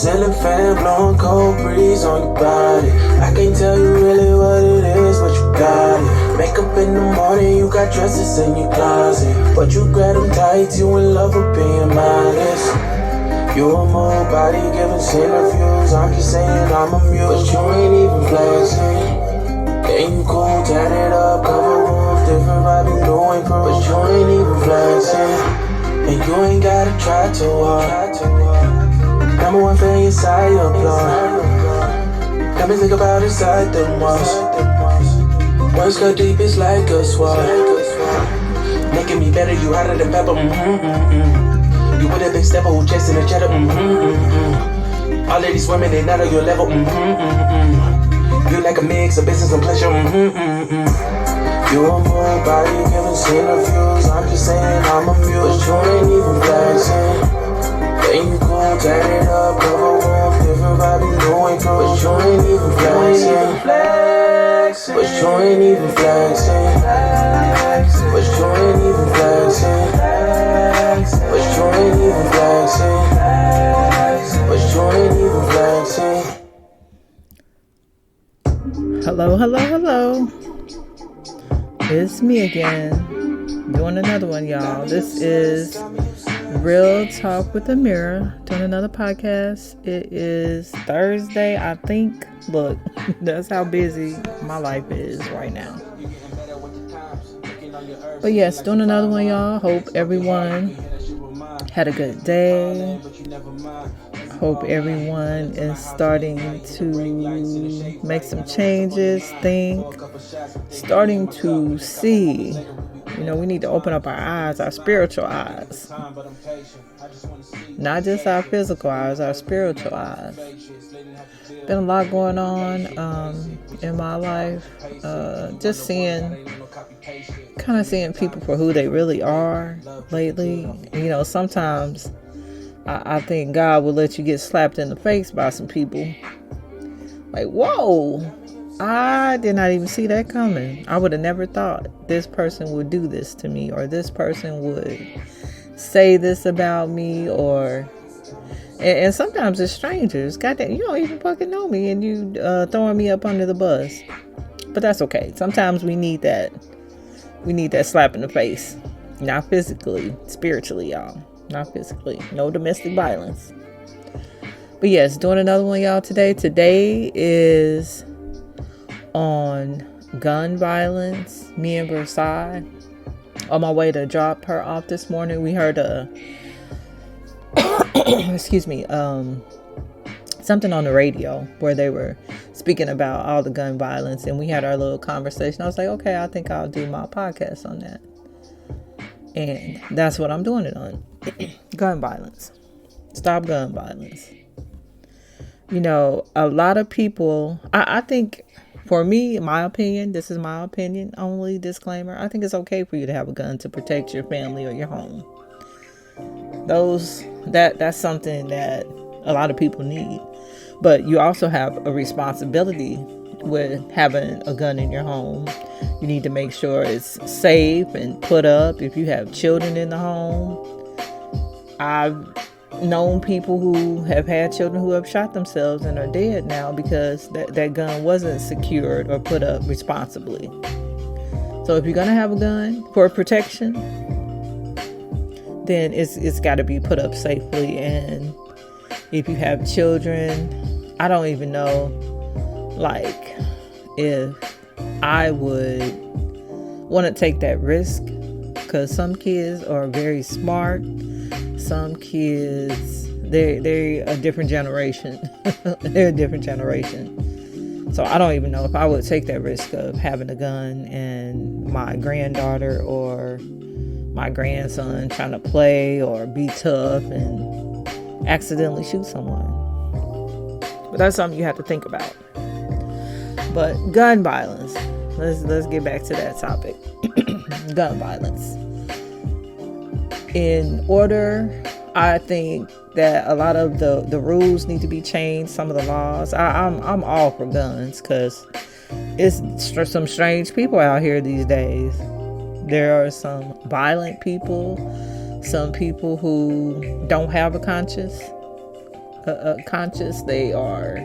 ceiling fan blowing cold breeze on your body. I can't tell you really what it is, but you got it. Makeup in the morning, you got dresses in your closet, but you grab them tights, you in love with being modest. You a move body giving centrifuges, I'm just saying I'm amused, but you ain't even flexing. Yeah, you cool, tatted up, cover wounds, different vibe, you doing proof, but you ain't even flexing. And you ain't gotta try too hard. Number one fan, your side, your blood. Let me think about inside the walls. Words go deep, it's like a sword. Making me better, you hotter than pepper. You with a big stepper who chasing a cheddar. All of these women, they not on your level. You like a mix of business and pleasure. You a move body giving centrifuges. I'm just saying I'm amused, but you ain't even flexing. Yeah, you cool, tatted up, cover warm, different vibe, you doing proof, but you ain't even flexing. But you ain't even flexing. But you ain't even flexing. But you ain't even flexing. But you ain't even flexing. Hello. It's me again, doing another one, y'all. This is Real Talk with Amiri, doing another podcast. It is Thursday, I think. Look, that's how busy my life is right now. But yes, doing another one, y'all. Hope everyone had a good day. Hope everyone is starting to make some changes, starting to see. You know, we need to open up our eyes, our spiritual eyes. Not just our physical eyes, our spiritual eyes. Been a lot going on in my life. Just seeing people for who they really are lately. You know, sometimes I think God will let you get slapped in the face by some people. Like, whoa, I did not even see that coming. I would have never thought this person would do this to me, or this person would say this about me, and sometimes it's strangers. Goddamn, you don't even fucking know me, and you throwing me up under the bus. But that's okay. Sometimes we need that. We need that slap in the face. Not physically, spiritually, y'all. Not physically. No domestic violence. But yes, doing another one, y'all, today. Today is on gun violence. Me and Versailles. On my way to drop her off this morning, we heard something on the radio where they were speaking about all the gun violence, and we had our little conversation. I was like, okay, I think I'll do my podcast on that. And that's what I'm doing it on. Gun violence. Stop gun violence. You know, a lot of people, I think, for me, my opinion, this is my opinion only, disclaimer, I think it's okay for you to have a gun to protect your family or your home. That's something that a lot of people need. But you also have a responsibility with having a gun in your home. You need to make sure it's safe and put up. If you have children in the home, I've known people who have had children who have shot themselves and are dead now because that gun wasn't secured or put up responsibly. So if you're going to have a gun for protection, then it's got to be put up safely. And if you have children, I don't even know, like, if I would want to take that risk, because some kids are very smart. Some kids, they're a different generation. They're a different generation. So I don't even know if I would take that risk of having a gun and my granddaughter or my grandson trying to play or be tough and accidentally shoot someone. But that's something you have to think about. But gun violence. Let's get back to that topic. Gun violence. In order, I think that a lot of the rules need to be changed. Some of the laws. I'm all for guns because it's some strange people out here these days. There are some violent people, some people who don't have a conscience. conscious. They are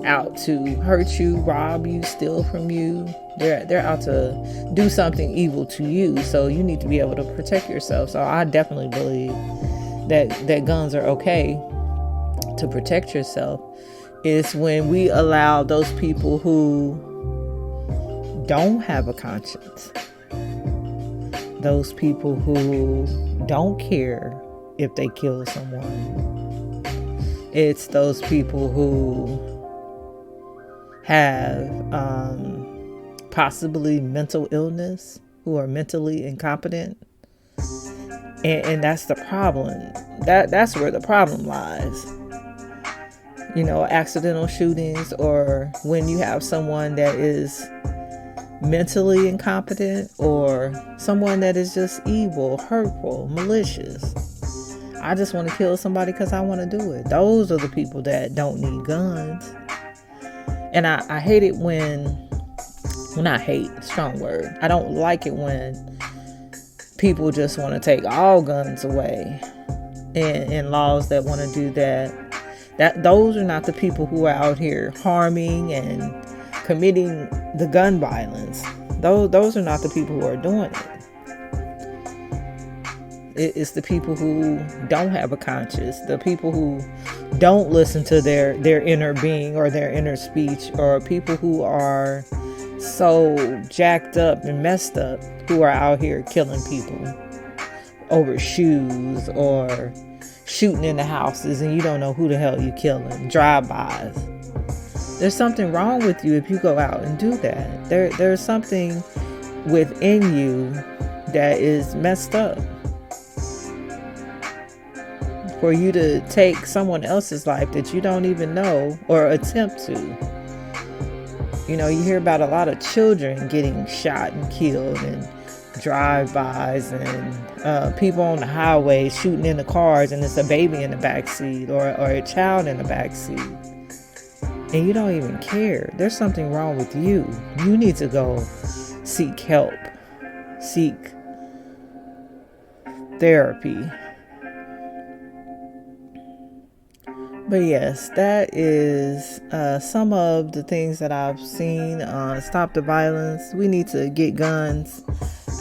out to hurt you, rob you, steal from you. They're out to do something evil to you. So you need to be able to protect yourself. So I definitely believe that guns are okay to protect yourself. It's when we allow those people who don't have a conscience, those people who don't care if they kill someone. It's those people who have possibly mental illness, who are mentally incompetent. And that's the problem. That's where the problem lies. Accidental shootings, or when you have someone that is mentally incompetent, or someone that is just evil, hurtful, malicious. I just want to kill somebody because I want to do it. Those are the people that don't need guns. And I hate it not hate, strong word. I don't like it when people just want to take all guns away, and laws that want to do that. Those are not the people who are out here harming and committing the gun violence. Those are not the people who are doing it. It's the people who don't have a conscience, the people who don't listen to their inner being or their inner speech, or people who are so jacked up and messed up, who are out here killing people over shoes or shooting in the houses, and you don't know who the hell you killing. Drive-bys. There's something wrong with you if you go out and do that. There's something within you that is messed up. For you to take someone else's life that you don't even know or attempt to. You hear about a lot of children getting shot and killed, and drive-bys, and people on the highway shooting in the cars, and it's a baby in the back seat, or a child in the back seat, and you don't even care. There's something wrong with you. You need to go seek help, seek therapy. But yes, that is some of the things that I've seen. Stop the violence. We need to get guns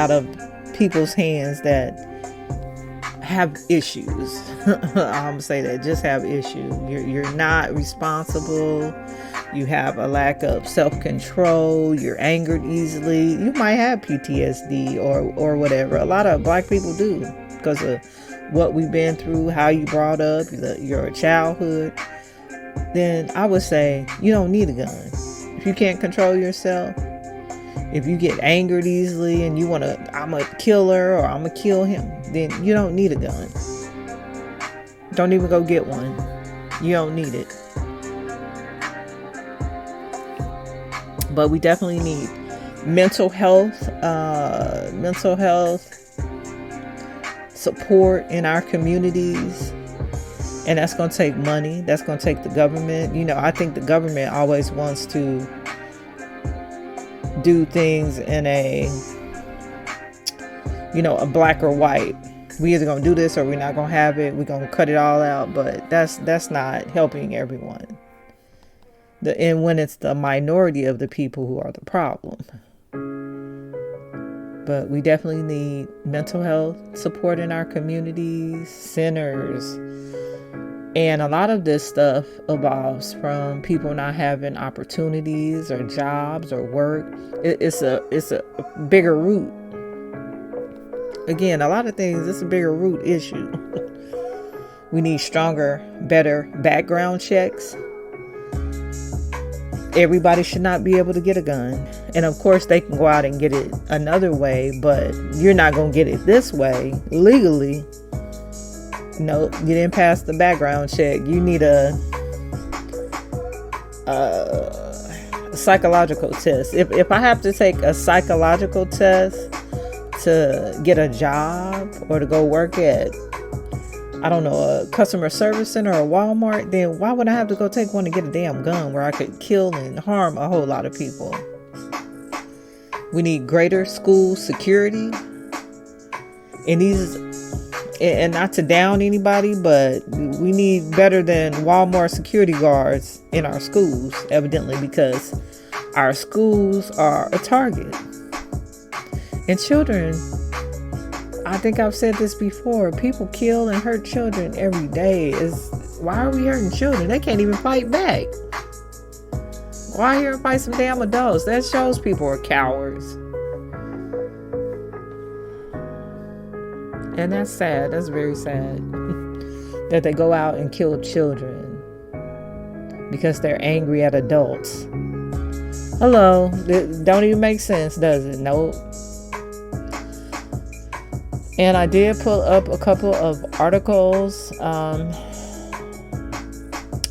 out of people's hands that have issues. I'm gonna say that, just have issues. You're not responsible. You have a lack of self-control. You're angered easily. You might have PTSD or whatever. A lot of black people do, because of what we've been through, how you brought up, your childhood. Then I would say you don't need a gun. If you can't control yourself, if you get angered easily and you I'm a killer, or I'm gonna kill him, then you don't need a gun. Don't even go get one. You don't need it. But we definitely need mental health support in our communities. And that's going to take money. That's going to take the government. I think the government always wants to do things in a black or white. We either going to do this or we're not going to have it. We're going to cut it all out. But that's not helping everyone. And when it's the minority of the people who are the problem. But we definitely need mental health support in our communities, centers. And a lot of this stuff evolves from people not having opportunities or jobs or work. It's a bigger root. Again, a lot of things, it's a bigger root issue. We need stronger, better background checks. Everybody should not be able to get a gun. And of course, they can go out and get it another way, but you're not going to get it this way legally. No, you didn't pass the background check. You need a psychological test. If I have to take a psychological test to get a job or to go work at, I don't know, a customer service center or Walmart, then why would I have to go take one to get a damn gun where I could kill and harm a whole lot of people? We need greater school security. And and not to down anybody, but we need better than Walmart security guards in our schools, evidently, because our schools are a target. And children, I think I've said this before, people kill and hurt children every day. Why are we hurting children? They can't even fight back. Why here fight some damn adults? That shows people are cowards. And that's sad. That's very sad. That they go out and kill children because they're angry at adults. Hello. It don't even make sense, does it? Nope. And I did pull up a couple of articles.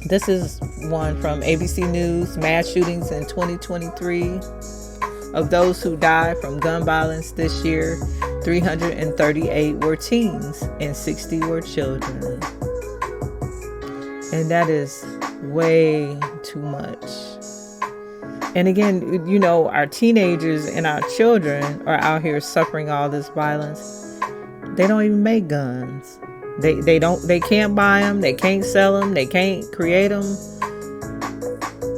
This is one from ABC News, mass shootings in 2023. Of those who died from gun violence this year, 338 were teens and 60 were children. And that is way too much. And again, you know, our teenagers and our children are out here suffering all this violence. They don't even make guns. They can't buy them. They can't sell them. They can't create them.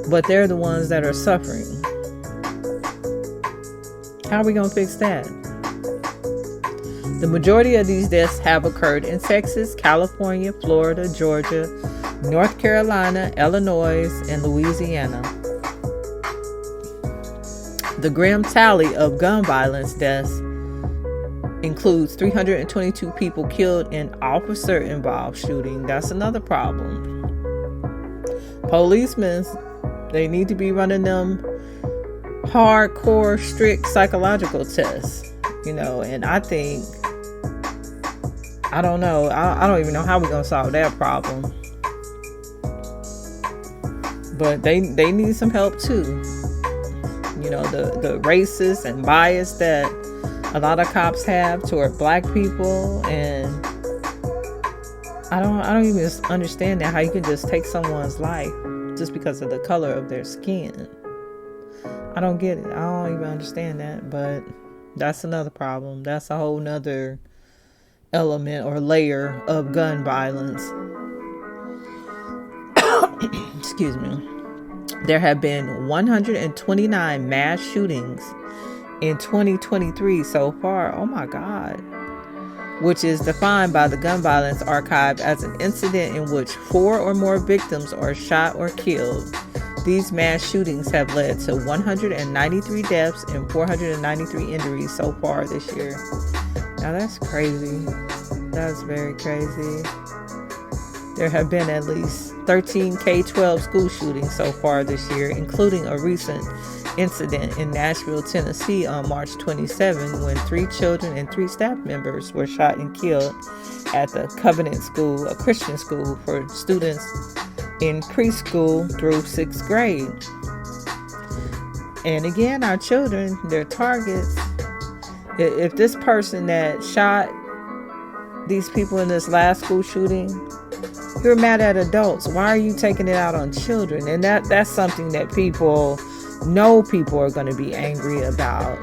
But they're the ones that are suffering. How are we going to fix that? The majority of these deaths have occurred in Texas, California, Florida, Georgia, North Carolina, Illinois, and Louisiana. The grim tally of gun violence deaths includes 322 people killed in officer-involved shooting. That's another problem. Policemen, they need to be running them hardcore, strict psychological tests, you know, and I think, I don't know, I don't even know how we're going to solve that problem. But they need some help too. You know, the racist and bias that a lot of cops have toward black people, and I don't even understand that, how you can just take someone's life just because of the color of their skin. I don't get it. I don't even understand that, but that's another problem. That's a whole nother element or layer of gun violence. Excuse me. There have been 129 mass shootings in 2023 so far. Oh my God. Which is defined by the Gun Violence Archive as an incident in which 4 or more victims are shot or killed. These mass shootings have led to 193 deaths and 493 injuries so far this year. Now that's crazy. That's very crazy. There have been at least 13 K-12 school shootings so far this year, including a recent incident in Nashville, Tennessee on March 27, when 3 children and 3 staff members were shot and killed at the Covenant School, a Christian school for students in preschool through 6th grade. And again, our children, they're targets. If this person that shot these people in this last school shooting, you're mad at adults, why are you taking it out on children? And that's something that people know people are going to be angry about.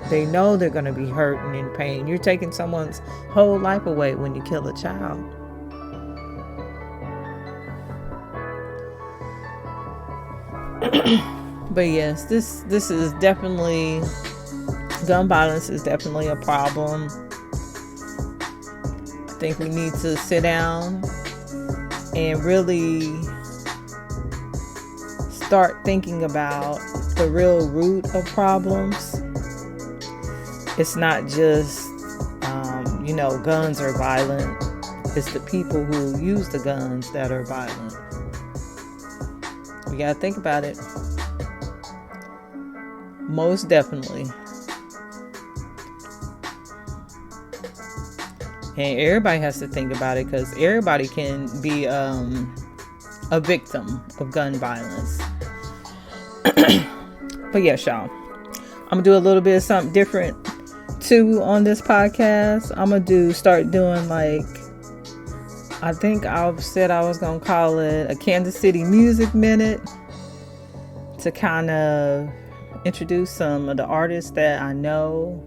They know they're going to be hurt and in pain. You're taking someone's whole life away when you kill a child. But yes, this is definitely, gun violence is definitely a problem. I think we need to sit down and really start thinking about the real root of problems. It's not just, guns are violent. It's the people who use the guns that are violent. We gotta think about it. Most definitely. And everybody has to think about it, because everybody can be a victim of gun violence. But yes, y'all, I'm gonna do a little bit of something different too on this podcast. I'm gonna start doing, like, I think I've said I was gonna call it a Kansas City Music Minute, to kind of introduce some of the artists that I know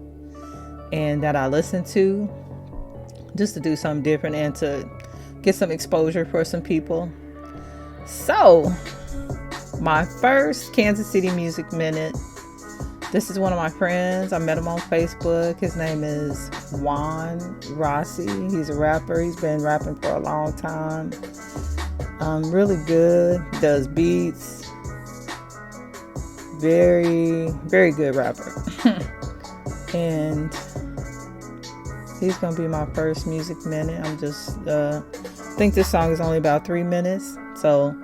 and that I listen to. just to do something different and to get some exposure for some people. So, my first Kansas City Music Minute. This is one of my friends. I met him on Facebook. His name is JUAN. He's a rapper. He's been rapping for a long time. Really good. Does beats. Very, very good rapper. And he's gonna be my first music minute. I'm just think this song is only about 3 minutes. So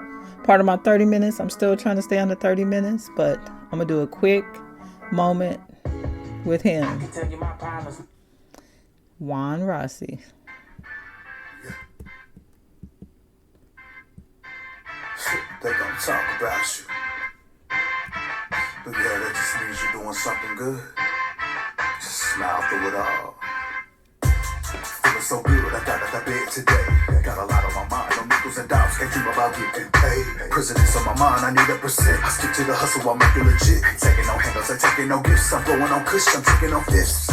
part of my 30 minutes, I'm still trying to stay under 30 minutes, but I'm gonna do a quick moment with him. JUAN Rossi. They gonna talk about you, but yeah, that just means you're doing something good. Just smile through it all. Feeling so good, I got out of bed today. I got a lot on my mind, no nickels and dimes, can't dream about getting paid. President's on my mind, I need a percent. I stick to the hustle, I make it legit. Ain't taking no handles, ain't taking no gifts. I'm blowing on kush, I'm taking no fifths.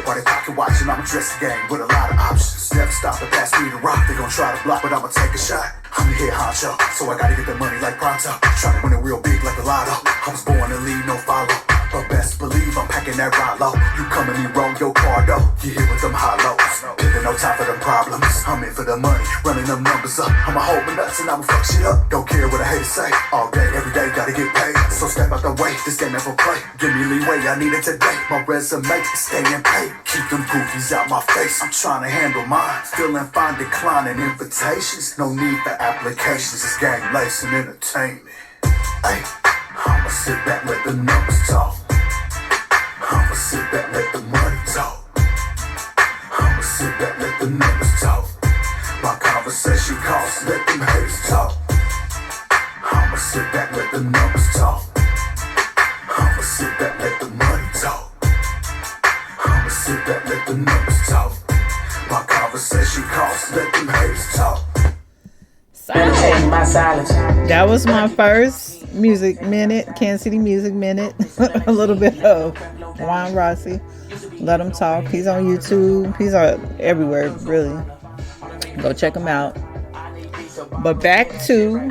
While they pocket watching, I'm a dressing game with a lot of options. Never stop to pass me the rock, they gon' try to block, but I'ma take a shot. I'm the head honcho, so I gotta get the money like pronto. Tryna win it real big like the lotto. I was born to lead, no follow. But best believe I'm packing that Rollo. You coming me wrong, your car though. You hit with them hollows. Picking no time for them problems. I'm in for the money, running them numbers up. I'ma hold my nuts and I'ma fuck shit up. Don't care what I hate to say. All day, every day, gotta get paid. So step out the way, this game ain't for play. Give me leeway, I need it today. My resume is staying paid. Keep them goofies out my face. I'm trying to handle mine. Feeling fine, declining invitations. No need for applications. This game Lacen entertainment. Hey, I'ma sit back, let the numbers talk. I'ma sit back, let the money talk. I'ma sit back, let the numbers talk. My conversation costs, let them haters talk. I'ma sit back, let the numbers talk. I'ma sit back, let the money talk. I'ma sit back, let the numbers talk. My conversation costs, let them haters talk. That was my first music minute, Kansas City Music Minute. A little bit of JUAN Rossi. Let him talk. He's on YouTube. He's everywhere, really. Go check him out. But back to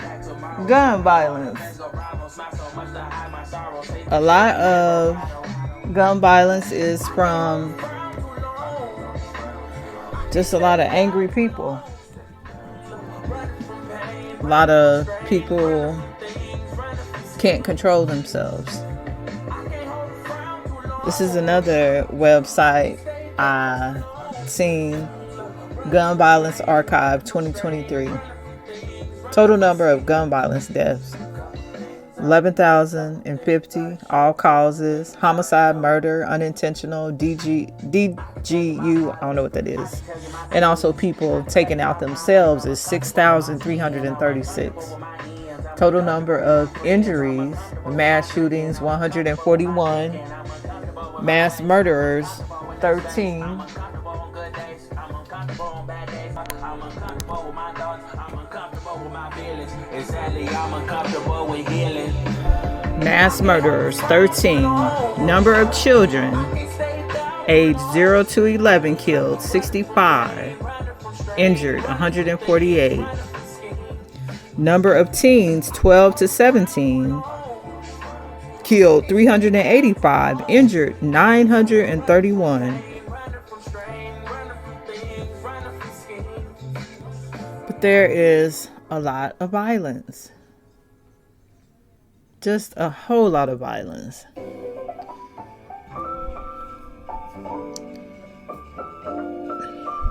gun violence. A lot of gun violence is from just a lot of angry people. A lot of people can't control themselves. This is another website I seen, Gun Violence Archive 2023. Total number of gun violence deaths, 11,050. All causes: homicide, murder, unintentional, DGU, I don't know what that is. And also people taking out themselves is 6,336. Total number of injuries: mass shootings, 141. Mass murderers, 13. Mass murderers, 13. Number of children, age 0 to 11 killed, 65. Injured, 148. Number of teens, 12 to 17. Killed, 385. Injured, 931. But there is a lot of violence. Just a whole lot of violence.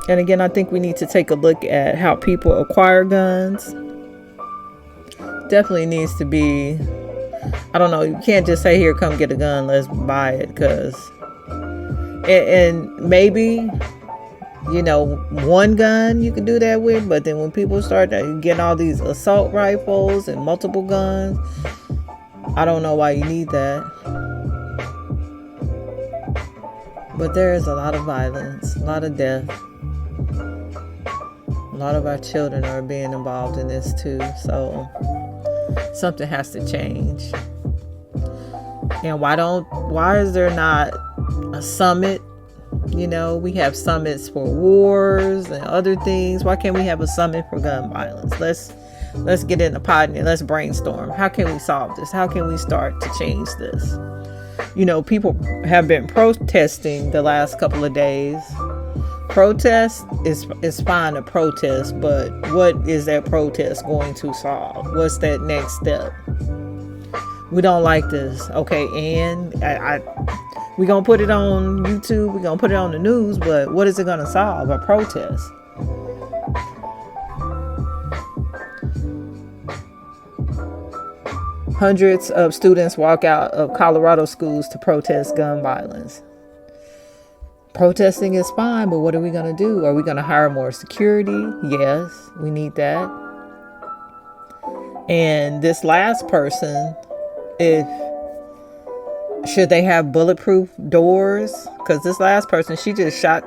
And again, I think we need to take a look at how people acquire guns. Definitely needs to be, I don't know, you can't just say, here, come get a gun, let's buy it, because, and maybe, you know, one gun you can do that with, but then when people start getting all these assault rifles and multiple guns, I don't know why you need that. But there is a lot of violence, a lot of death. A lot of our children are being involved in this too, so something has to change. And why is there not a summit, You know, we have summits for wars and other things. Why can't we have a summit for gun violence? Let's get in the pot and let's brainstorm. How can we solve this? How can we start to change this? You know, people have been protesting the last couple of days. Protest is fine to protest, but what is that protest going to solve? What's that next step? We don't like this. Okay, and we're going to put it on YouTube. We're going to put it on the news, but what is it going to solve? A protest. Hundreds of students walk out of Colorado schools to protest gun violence. Protesting is fine, but what are we going to do? Are we going to hire more security? Yes, we need that. And this last person, should they have bulletproof doors? Because this last person, she just shot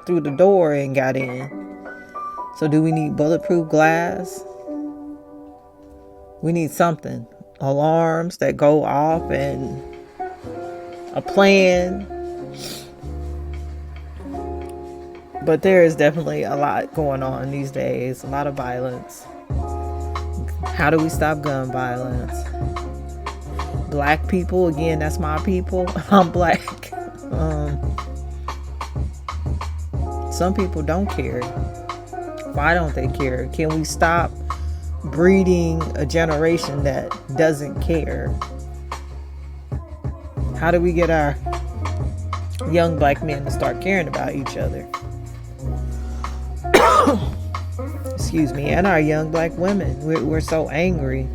through the door and got in. So do we need bulletproof glass? We need something. Alarms that go off and a plan. But there is definitely a lot going on these days. A lot of violence. How do we stop gun violence? Black people, again, that's my people. I'm black. Some people don't care. Why don't they care? Can we stop breeding a generation that doesn't care? How do we get our young black men to start caring about each other? Excuse me. And our young black women. We're so angry.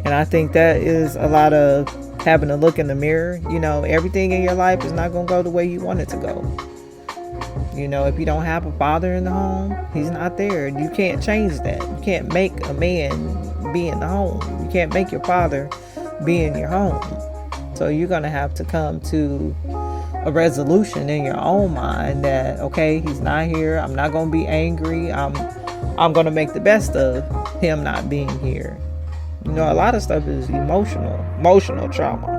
And I think that is a lot of having to look in the mirror. You know, everything in your life is not going to go the way you want it to go. You know, if you don't have a father in the home, he's not there. You can't change that. You can't make a man be in the home. You can't make your father be in your home. So you're going to have to come to a resolution in your own mind that, okay, he's not here. I'm not going to be angry. I'm going to make the best of him not being here. You know, a lot of stuff is emotional trauma.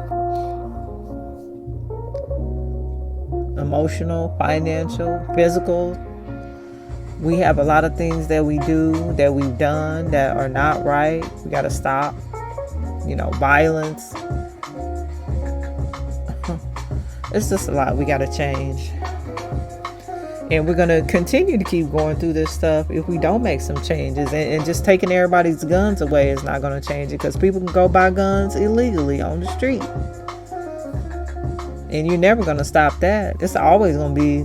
Emotional, financial, physical. We have a lot of things that we do, that we've done that are not right. We got to stop. You know, violence. It's just a lot we got to change. And we're going to continue to keep going through this stuff if we don't make some changes. And just taking everybody's guns away is not going to change it, because people can go buy guns illegally on the street. And you're never going to stop that. It's always going to be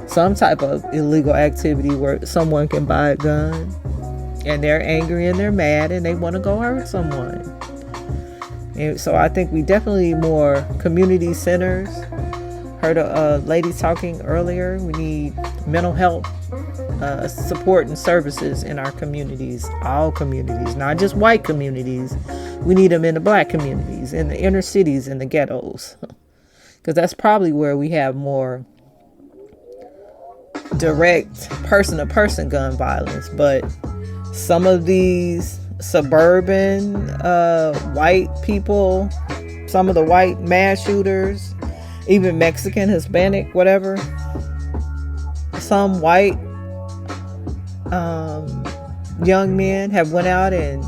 some type of illegal activity where someone can buy a gun and they're angry and they're mad and they want to go hurt someone. And so I think we definitely need more community centers. Heard a lady talking earlier. We need mental health support and services in our communities, all communities, not just white communities. We need them in the black communities, in the inner cities, in the ghettos. Because that's probably where we have more direct person-to-person gun violence. But some of these suburban white people, some of the white mass shooters, even Mexican, Hispanic, whatever, some white young men have went out and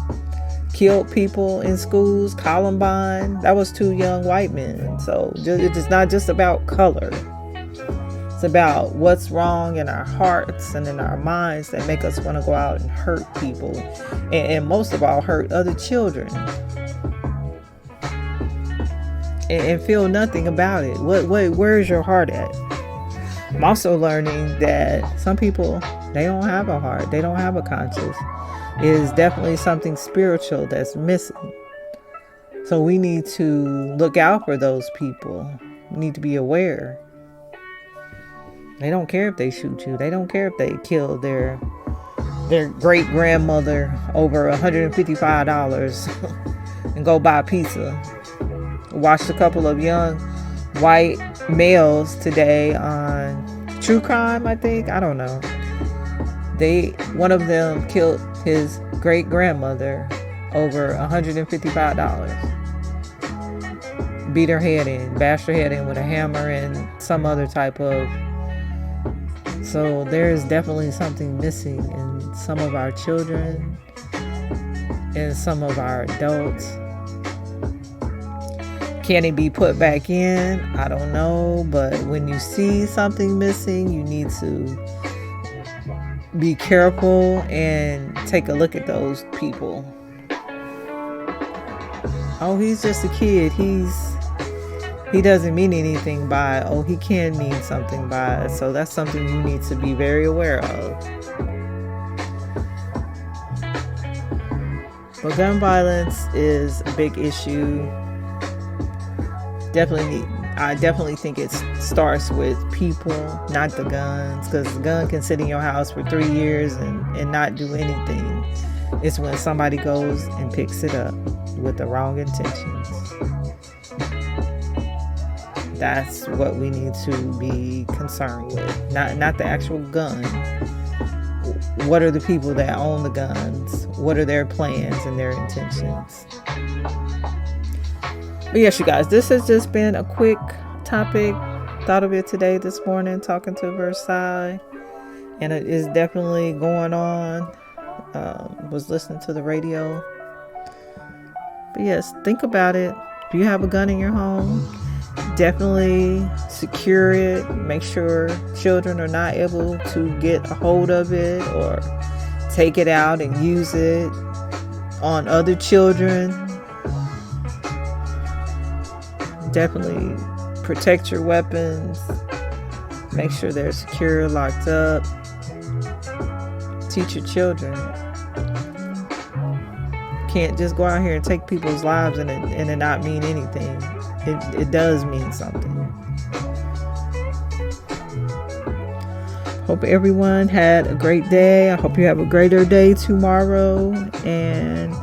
killed people in schools. Columbine, that was 2 young white men. So it's not just about color. It's about what's wrong in our hearts and in our minds that make us want to go out and hurt people. And most of all, hurt other children. And feel nothing about it. Where's your heart at? I'm also learning that some people, they don't have a heart. They don't have a conscience. It is definitely something spiritual that's missing. So we need to look out for those people. We need to be aware. They don't care if they shoot you. They don't care if they kill their great grandmother over $155 and go buy pizza. Watched a couple of young white males today on True Crime, I think. I don't know. One of them killed his great grandmother over $155. Beat her head in, bashed her head in with a hammer and some other type of. So there is definitely something missing in some of our children and some of our adults. Can it be put back in? I don't know. But when you see something missing, you need to be careful and take a look at those people. Oh, he's just a kid. He doesn't mean anything by it. Oh, he can mean something by it. So that's something you need to be very aware of. But gun violence is a big issue. I definitely think it starts with people, not the guns, because the gun can sit in your house for 3 years and not do anything. It's when somebody goes and picks it up with the wrong intentions. That's what we need to be concerned with. Not the actual gun. What are the people that own the guns? What are their plans and their intentions? But yes, you guys, this has just been a quick topic. Thought of it today, this morning, talking to Versailles. And it is definitely going on. Was listening to the radio. But yes, think about it. If you have a gun in your home, definitely secure it. Make sure children are not able to get a hold of it or take it out and use it on other children. Definitely protect your weapons. Make sure they're secure, locked up. Teach your children. Can't just go out here and take people's lives and it not mean anything. It does mean something. Hope everyone had a great day. I hope you have a greater day tomorrow. And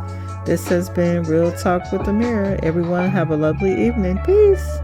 this has been Real Talk with Amiri. Everyone have a lovely evening. Peace.